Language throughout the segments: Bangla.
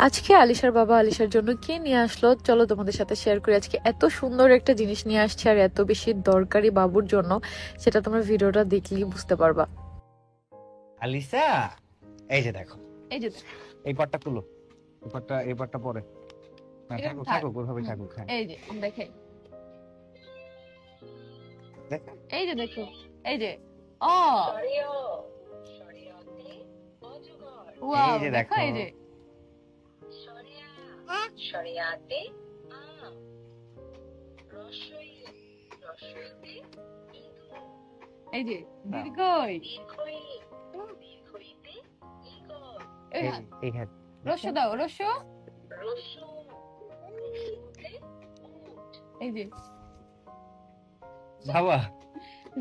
আজকে আলিশার বাবা আলিশার জন্য কি নিয়ে আসলো চলো তোমাদের সাথে শেয়ার করি। আজকে এত সুন্দর একটা জিনিস নিয়ে আসছে আর এত বেশি দরকারি বাবুর জন্য, সেটা তোমরা ভিডিওটা দেখলেই বুঝতে পারবা। আলিসা, এই যে দেখো, এই যে দেখো, এই পাটটা খুলো, এই পাটটা পরে না, এটা থাকুক থাক। থাকুক ওইভাবে থাকুক। হ্যাঁ, এই যে দেখাই, দেখো এই যে দেখো, এই যে ও ওয়াও, এই যে দেখো দেখো, এই যে শরিয়াতে আম রসই রসইতে ইগল এই যে দাও। দীর্ঘই দীর্ঘই দীর্ঘইতে ইগল এই এই হ্যাঁ, রস্য দাও, রস্য রসু রসুতে উট এই যে বাবা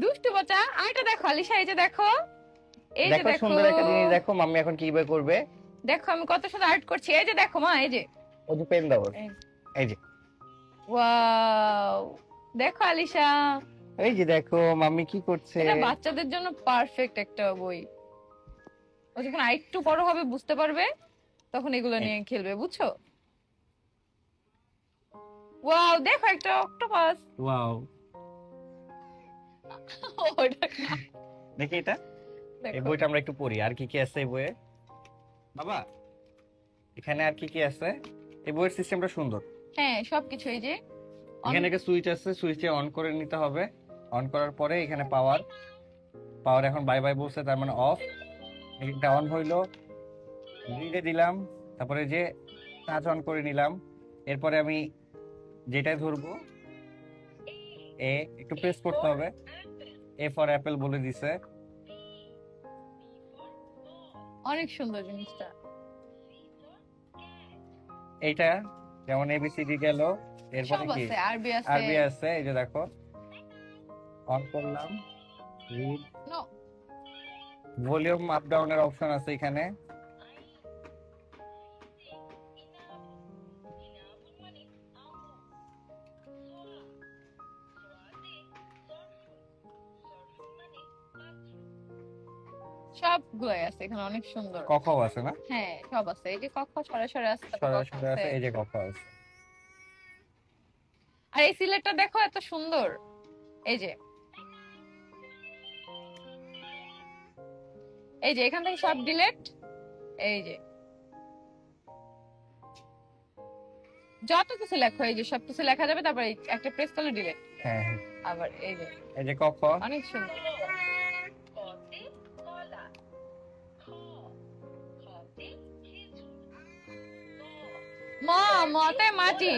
দুষ্টু বাচ্চা। আরেকটা দেখো আলিশা, এই যে দেখো, এই যে দেখো দেখো, সুন্দর একটা জিনিস দেখো, মাম্মি এখন কিভাবে করবে। দেখো আমি কত সুন্দর আর্ট করছি। এই যে দেখো মা, এই যে ওই যে পেন দাও, এই। এই যে ওয়াও, দেখো আলিশা, এই যে দেখো মাম্মি কি করছে। এটা বাচ্চাদের জন্য পারফেক্ট একটা বই। ও যখন আরেকটু বড় হবে বুঝতে পারবে, তখন এগুলো নিয়ে খেলবে, বুঝছো? ওয়াও, দেখো একটা অক্টোপাস। ওয়াও, ওটা দেখি এটা, এই দেখো, বইটা আমরা একটু পড়ি। আর কি কি আছে এই বইয়ে বাবা? এখানে আর কি কি আছে? এই বইয়ের সিস্টেমটা সুন্দর। হ্যাঁ সবকিছু। এই যে এখানে একটা সুইচ আছে, সুইচে অন করে নিতে হবে। অন করার পরে এখানে পাওয়ার, পাওয়ার এখন বাই বাই বলছে, তার মানে অফ। এটা অন হইলো, গ্রিডে দিলাম, তারপরে যে টাচ অন করে নিলাম। এরপরে আমি যেটাই ধরবো, এ একটু প্রেস করতে হবে। এ ফর অ্যাপেল বলে দিছে। অনেক সুন্দর জিনিসটা। এইটা যেমন এবিসিডি গেল, এরপরে সব কি আছে, আরবি আছে। আরবি আছে। এই যে দেখো, অন করলাম, রিড, নো, ভলিউম আপ ডাউনের অপশন আছে এখানে। সবগুলাই আছে এখানে, অনেক সুন্দর। কফও আছে না? হ্যাঁ সব আছে। এই যে কক্ষ সরাসরি আছে, তারপর কক্ষ সরাসরি আছে, আছে। এই যে কফ আছে। আর এই সিলেটটা দেখো এত সুন্দর। এই যে, এই যে এখান থেকে সব ডিলেট। এই যে যত কিছু লেখো, এই যে সবকিছু লেখা যাবে, তারপর এই একটা প্রেস করলে ডিলেট। হ্যাঁ হ্যাঁ, আবার এই যে এই যে কফ, অনেক সুন্দর। কতে কলা খ খতে খেজুর মা, মতে মাটি।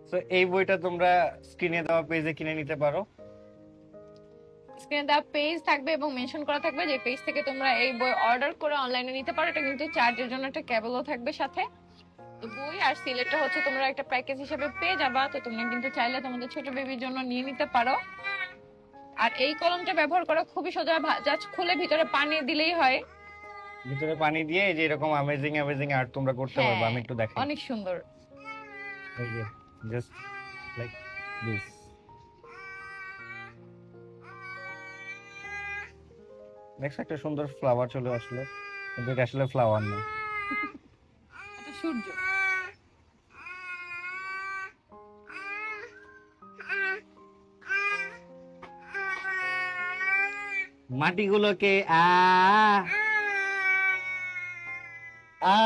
তো এই বইটা তোমরা স্ক্রিনে দেওয়া পেজে কিনে নিতে পারো। স্ক্রিনে দেওয়া পেজ থাকবে এবং মেনশন করা থাকবে যে পেজ থেকে তোমরা এই বই অর্ডার করে অনলাইনে নিতে পারো। এটা কিন্তু চার্জের জন্য একটা কেবলও থাকবে সাথে। তো বই আর সিলেটটা হচ্ছে তোমরা একটা প্যাকেজ হিসেবে পেয়ে যাবা। তো তোমরা কিন্তু চাইলে তোমাদের ছোট বেবির জন্য নিয়ে নিতে পারো। আর এই কলমটা ব্যবহার করা খুবই সোজা, জাস্ট খুলে ভিতরে পানি দিলেই হয়। ভিতরে পানি দিয়ে এই যে এরকম অ্যামেজিং অ্যামেজিং আর্ট তোমরা করতে পারবে। আমি একটু দেখাই, অনেক সুন্দর। এই যে জাস্ট লাইক দিস। দেখছো একটা সুন্দর ফ্লাওয়ার চলে আসলো, কিন্তু এটা আসলে ফ্লাওয়ার না। এটা সূর্য। মাটিগুলোকে আ আ